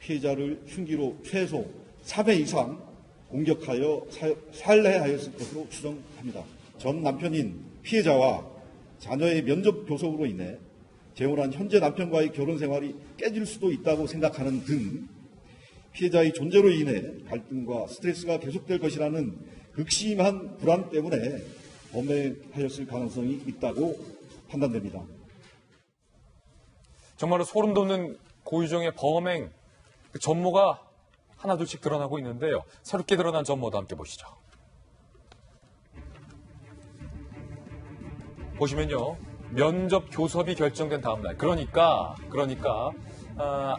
피해자를 흉기로 최소 3회 이상 공격하여 살해하였을 것으로 추정합니다. 전 남편인 피해자와 자녀의 면접 교섭으로 인해 재혼한 현재 남편과의 결혼 생활이 깨질 수도 있다고 생각하는 등 피해자의 존재로 인해 갈등과 스트레스가 계속될 것이라는 극심한 불안 때문에 범행하였을 가능성이 있다고 판단됩니다. 정말로 소름 돋는 고유정의 범행, 그 전모가 하나둘씩 드러나고 있는데요. 새롭게 드러난 전모도 함께 보시죠. 보시면요. 면접 교섭이 결정된 다음 날. 그러니까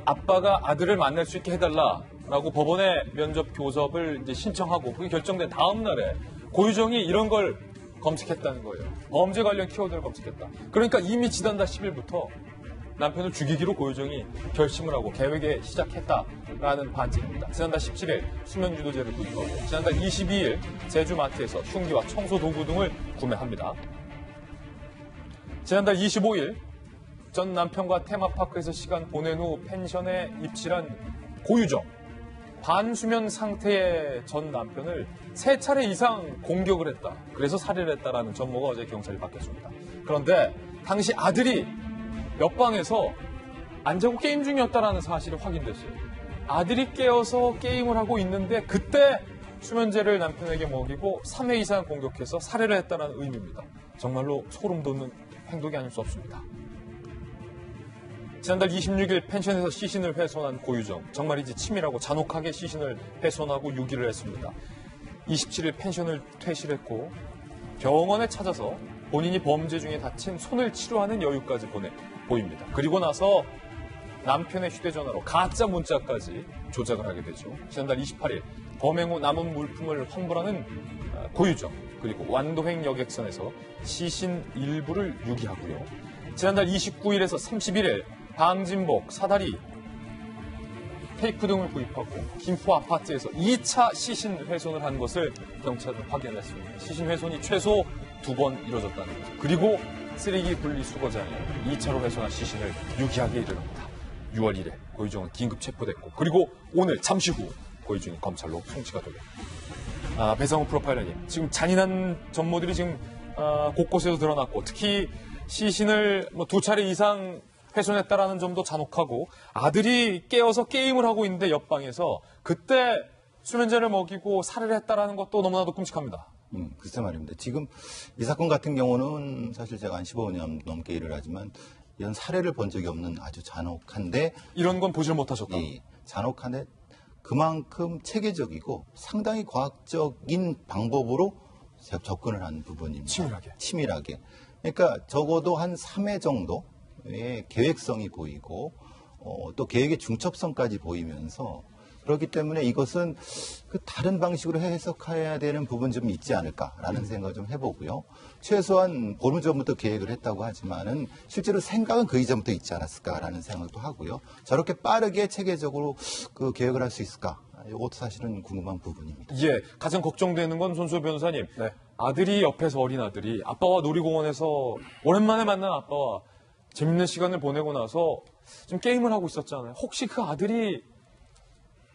아빠가 아들을 만날 수 있게 해달라라고 법원에 면접 교섭을 이제 신청하고 그게 결정된 다음 날에 고유정이 이런 걸 검색했다는 거예요. 범죄 관련 키워드를 검색했다. 그러니까 이미 지난달 10일부터 남편을 죽이기로 고유정이 결심을 하고 계획에 시작했다라는 반증입니다. 지난달 17일 수면유도제를 구입하고 지난달 22일 제주마트에서 흉기와 청소 도구 등을 구매합니다. 지난달 25일 전 남편과 테마파크에서 시간 보낸 후 펜션에 입실한 고유정. 반수면 상태의 전 남편을 3차례 이상 공격을 했다. 그래서 살해를 했다라는 전모가 어제 경찰이 밝혔습니다. 그런데 당시 아들이 옆방에서 안 자고 게임 중이었다라는 사실이 확인됐어요. 아들이 깨어서 게임을 하고 있는데 그때 수면제를 남편에게 먹이고 3회 이상 공격해서 살해를 했다는 의미입니다. 정말로 소름 돋는 행동이 아닐 수 없습니다. 지난달 26일 펜션에서 시신을 훼손한 고유정. 정말이지 치밀하고 잔혹하게 시신을 훼손하고 유기를 했습니다. 27일 펜션을 퇴실했고 병원에 찾아서 본인이 범죄 중에 다친 손을 치료하는 여유까지 보입니다. 그리고 나서 남편의 휴대전화로 가짜 문자까지 조작을 하게 되죠. 지난달 28일 범행 후 남은 물품을 환불하는 고유정. 그리고 완도행 여객선에서 시신 일부를 유기하고요. 지난달 29일에서 31일 방진복, 사다리, 테이프 등을 구입하고 김포 아파트에서 2차 시신 훼손을 한 것을 경찰은 확인했습니다. 시신 훼손이 최소 2번 이루어졌다는 거죠. 그리고 쓰레기 분리수거장에 2차로 훼손한 시신을 유기하게 이르릅니다. 6월 1일 고유정은 긴급 체포됐고 그리고 오늘 잠시 후 고유정이 검찰로 송치가 됩니다. 배상우 프로파일러님, 지금 잔인한 전모들이 지금 곳곳에서 드러났고 특히 시신을 2차례 이상 훼손했다라는 점도 잔혹하고 아들이 깨어서 게임을 하고 있는데 옆방에서 그때 수면제를 먹이고 살해를 했다라는 것도 너무나도 끔찍합니다. 글쎄 말입니다. 지금 이 사건 같은 경우는 사실 제가 한 15년 넘게 일을 하지만 이런 사례를 본 적이 없는 아주 잔혹한데 이런 건 보질 못하셨다. 예, 잔혹한데 그만큼 체계적이고 상당히 과학적인 방법으로 접근을 한 부분입니다. 치밀하게. 그러니까 적어도 한 3회 정도의 계획성이 보이고 또 계획의 중첩성까지 보이면서 그렇기 때문에 이것은 그 다른 방식으로 해석해야 되는 부분 좀 있지 않을까라는 생각을 좀 해보고요. 최소한 보름 전부터 계획을 했다고 하지만은 실제로 생각은 그 이전부터 있지 않았을까라는 생각도 하고요. 저렇게 빠르게 체계적으로 그 계획을 할 수 있을까? 이것도 사실은 궁금한 부분입니다. 예, 가장 걱정되는 건 손수호 변호사님. 네. 아들이 옆에서 어린 아들이 아빠와 놀이공원에서 오랜만에 만난 아빠와 재밌는 시간을 보내고 나서 좀 게임을 하고 있었잖아요. 혹시 그 아들이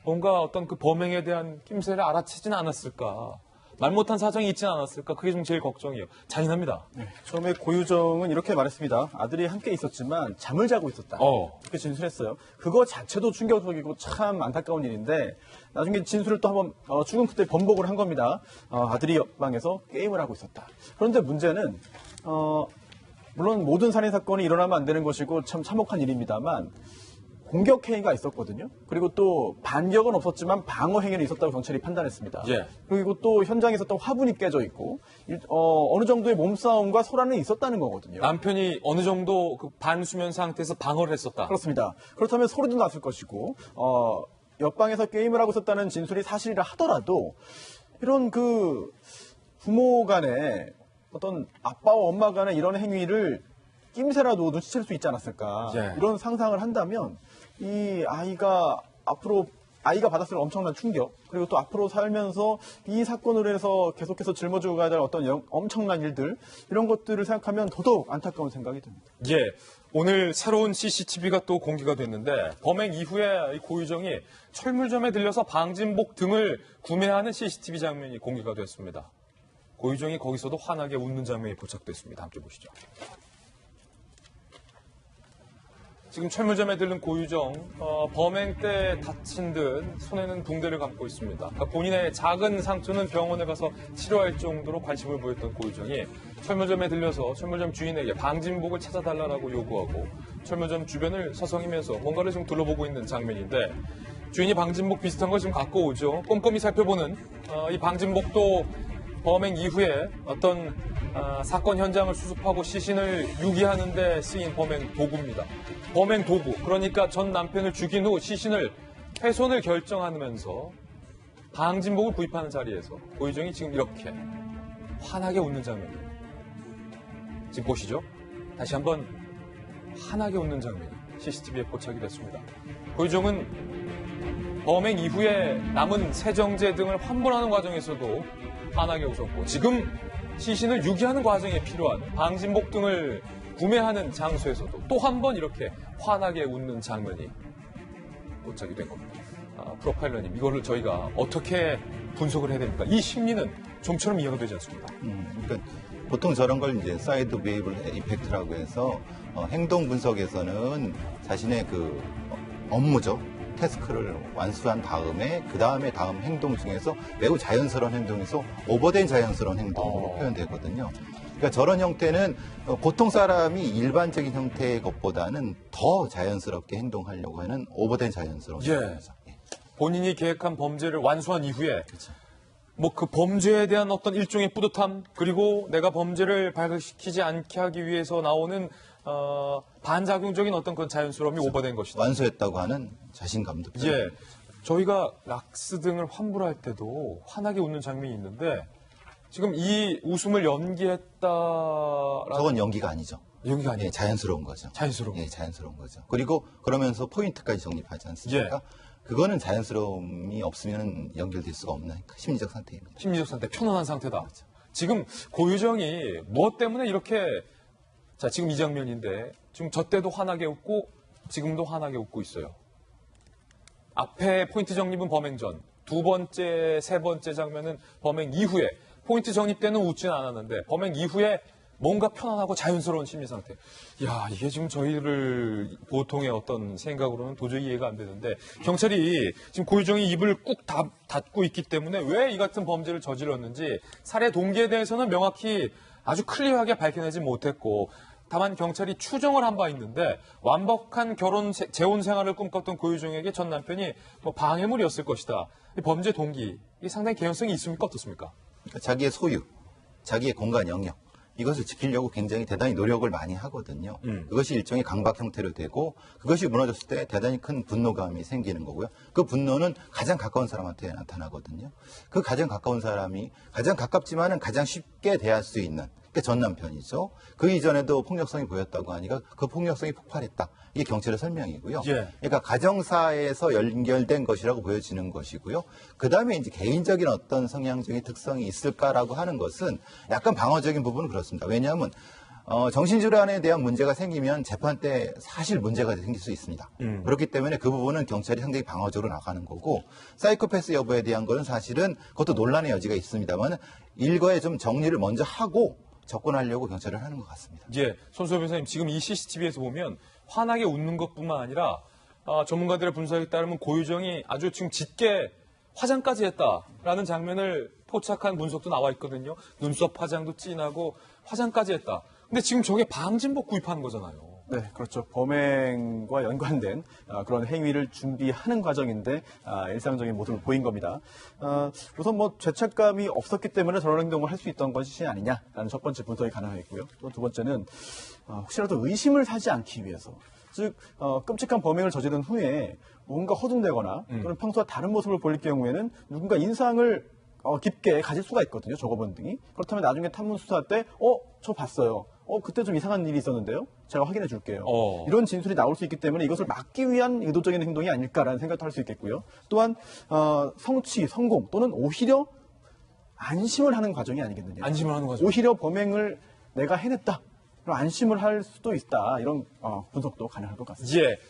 뭔가 어떤 그 범행에 대한 낌새를 알아채지는 않았을까? 말 못한 사정이 있지는 않았을까? 그게 좀 제일 걱정이에요. 잔인합니다. 네, 처음에 고유정은 이렇게 말했습니다. 아들이 함께 있었지만 잠을 자고 있었다. 이렇게 진술했어요. 그거 자체도 충격적이고 참 안타까운 일인데 나중에 진술을 또 한번 죽은 그때 번복을 한 겁니다. 아들이 옆방에서 게임을 하고 있었다. 그런데 문제는 물론 모든 살인 사건이 일어나면 안 되는 것이고 참 참혹한 일입니다만 공격 행위가 있었거든요. 그리고 또 반격은 없었지만 방어 행위는 있었다고 경찰이 판단했습니다. 예. 그리고 또 현장에서 또 화분이 깨져 있고 어느 정도의 몸싸움과 소란은 있었다는 거거든요. 남편이 어느 정도 그 반수면 상태에서 방어를 했었다. 그렇습니다. 그렇다면 소리도 났을 것이고 옆방에서 게임을 하고 있었다는 진술이 사실이라 하더라도 이런 그 부모 간에 어떤 아빠와 엄마 간의 이런 행위를 낌새라도 눈치챌 수 있지 않았을까. 예. 이런 상상을 한다면 이 아이가 앞으로 아이가 받았을 엄청난 충격, 그리고 또 앞으로 살면서 이 사건으로 해서 계속해서 짊어지고 가야 될 어떤 엄청난 일들, 이런 것들을 생각하면 더더욱 안타까운 생각이 듭니다. 예, 오늘 새로운 CCTV가 또 공개가 됐는데 범행 이후에 이 고유정이 철물점에 들려서 방진복 등을 구매하는 CCTV 장면이 공개가 됐습니다. 고유정이 거기서도 환하게 웃는 장면이 포착됐습니다. 함께 보시죠. 지금 철물점에 들른 고유정, 범행 때 다친 듯 손에는 붕대를 감고 있습니다. 그러니까 본인의 작은 상처는 병원에 가서 치료할 정도로 관심을 보였던 고유정이 철물점에 들려서 철물점 주인에게 방진복을 찾아달라고 요구하고 철물점 주변을 서성이면서 뭔가를 좀 둘러보고 있는 장면인데 주인이 방진복 비슷한 걸 지금 갖고 오죠. 꼼꼼히 살펴보는 이 방진복도 범행 이후에 어떤 사건 현장을 수습하고 시신을 유기하는 데 쓰인 범행 도구입니다. 범행 도구, 그러니까 전 남편을 죽인 후 시신을 훼손을 결정하면서 방진복을 구입하는 자리에서 고유정이 지금 이렇게 환하게 웃는 장면이에요. 지금 보시죠. 다시 한번 환하게 웃는 장면이 CCTV에 포착이 됐습니다. 고유정은 범행 이후에 남은 세정제 등을 환불하는 과정에서도 환하게 웃었고 지금 시신을 유기하는 과정에 필요한 방진복 등을 구매하는 장소에서도 또 한 번 이렇게 환하게 웃는 장면이 포착이 된 겁니다. 프로파일러님, 이거를 저희가 어떻게 분석을 해야 됩니까? 이 심리는 좀처럼 이해가 되지 않습니다. 그러니까 보통 저런 걸 이제 사이드 베이블 이펙트라고 해서 행동 분석에서는 자신의 그 업무죠. 태스크를 완수한 다음에 다음 행동 중에서 매우 자연스러운 행동에서 오버된 자연스러운 행동으로 표현되거든요. 그러니까 저런 형태는 보통 사람이 일반적인 형태의 것보다는 더 자연스럽게 행동하려고 하는 오버된 자연스러운 행동이죠. 본인이 계획한 범죄를 완수한 이후에 뭐 그 범죄에 대한 어떤 일종의 뿌듯함 그리고 내가 범죄를 발각시키지 않게 하기 위해서 나오는 반작용적인 어떤 그런 자연스러움이 오버된 것이다. 완수했다고 하는 자신감도. 예, 저희가 락스 등을 환불할 때도 환하게 웃는 장면이 있는데 지금 이 웃음을 연기했다라는 저건 연기가 아니죠. 연기가 아니에요. 예, 자연스러운 거죠. 자연스러운. 예, 자연스러운 거죠. 그리고 그러면서 포인트까지 정립하지 않습니까? 그거는 자연스러움이 없으면 연결될 수가 없는 심리적 상태입니다. 심리적 상태, 편안한 상태다. 그렇죠. 지금 고유정이 무엇 때문에 이렇게 자 지금 이 장면인데 지금 저 때도 환하게 웃고 지금도 환하게 웃고 있어요. 앞에 포인트 정립은 범행 전, 두 번째, 세 번째 장면은 범행 이후에 포인트 정립 때는 웃지는 않았는데 범행 이후에 뭔가 편안하고 자연스러운 심리 상태. 야, 이게 지금 저희를 보통의 어떤 생각으로는 도저히 이해가 안 되는데 경찰이 지금 고유정이 입을 꾹 닫고 있기 때문에 왜 이 같은 범죄를 저질렀는지 살해 동기에 대해서는 명확히 아주 클리어하게 밝혀내지 못했고 다만 경찰이 추정을 한 바 있는데 완벽한 결혼 재혼 생활을 꿈꿨던 고유정에게 전 남편이 뭐 방해물이었을 것이다. 이 범죄 동기 이 상당히 개연성이 있습니까? 어떻습니까? 그러니까 자기의 소유, 자기의 공간 영역 이것을 지키려고 굉장히 대단히 노력을 많이 하거든요. 그것이 일종의 강박 형태로 되고 그것이 무너졌을 때 대단히 큰 분노감이 생기는 거고요. 그 분노는 가장 가까운 사람한테 나타나거든요. 그 가장 가까운 사람이 가장 가깝지만은 가장 쉽게 대할 수 있는 그게 전 남편이죠. 그 이전에도 폭력성이 보였다고 하니까 그 폭력성이 폭발했다. 이게 경찰의 설명이고요. 그러니까 가정사에서 연결된 것이라고 보여지는 것이고요. 그 다음에 이제 개인적인 어떤 성향적인 특성이 있을까라고 하는 것은 약간 방어적인 부분은 그렇습니다. 왜냐하면 정신질환에 대한 문제가 생기면 재판 때 사실 문제가 생길 수 있습니다. 그렇기 때문에 그 부분은 경찰이 상당히 방어적으로 나가는 거고 사이코패스 여부에 대한 거는 사실은 그것도 논란의 여지가 있습니다만 일거에 좀 정리를 먼저 하고 접근하려고 경찰을 하는 것 같습니다. 예, 손수호 변호사님 지금 이 CCTV에서 보면 환하게 웃는 것뿐만 아니라 전문가들의 분석에 따르면 고유정이 아주 지금 짙게 화장까지 했다라는 장면을 포착한 분석도 나와 있거든요. 눈썹 화장도 진하고 화장까지 했다. 근데 지금 저게 방진복 구입하는 거잖아요. 네, 그렇죠. 범행과 연관된 그런 행위를 준비하는 과정인데 일상적인 모습을 보인 겁니다. 우선 뭐 죄책감이 없었기 때문에 저런 행동을 할 수 있던 것이 아니냐라는 첫 번째 분석이 가능하겠고요. 또 두 번째는 혹시라도 의심을 사지 않기 위해서 즉 끔찍한 범행을 저지른 후에 뭔가 허둥대거나 또는 평소와 다른 모습을 보일 경우에는 누군가 인상을 깊게 가질 수가 있거든요. 저거번 등이. 그렇다면 나중에 탐문 수사 때 저 봤어요. 그때 좀 이상한 일이 있었는데요. 제가 확인해 줄게요. 어. 이런 진술이 나올 수 있기 때문에 이것을 막기 위한 의도적인 행동이 아닐까라는 생각도 할 수 있겠고요. 또한 성취, 성공 또는 오히려 안심을 하는 과정이 아니겠느냐. 안심을 하는 거죠. 오히려 범행을 내가 해냈다. 그럼 안심을 할 수도 있다. 이런 분석도 가능할 것 같습니다. 예.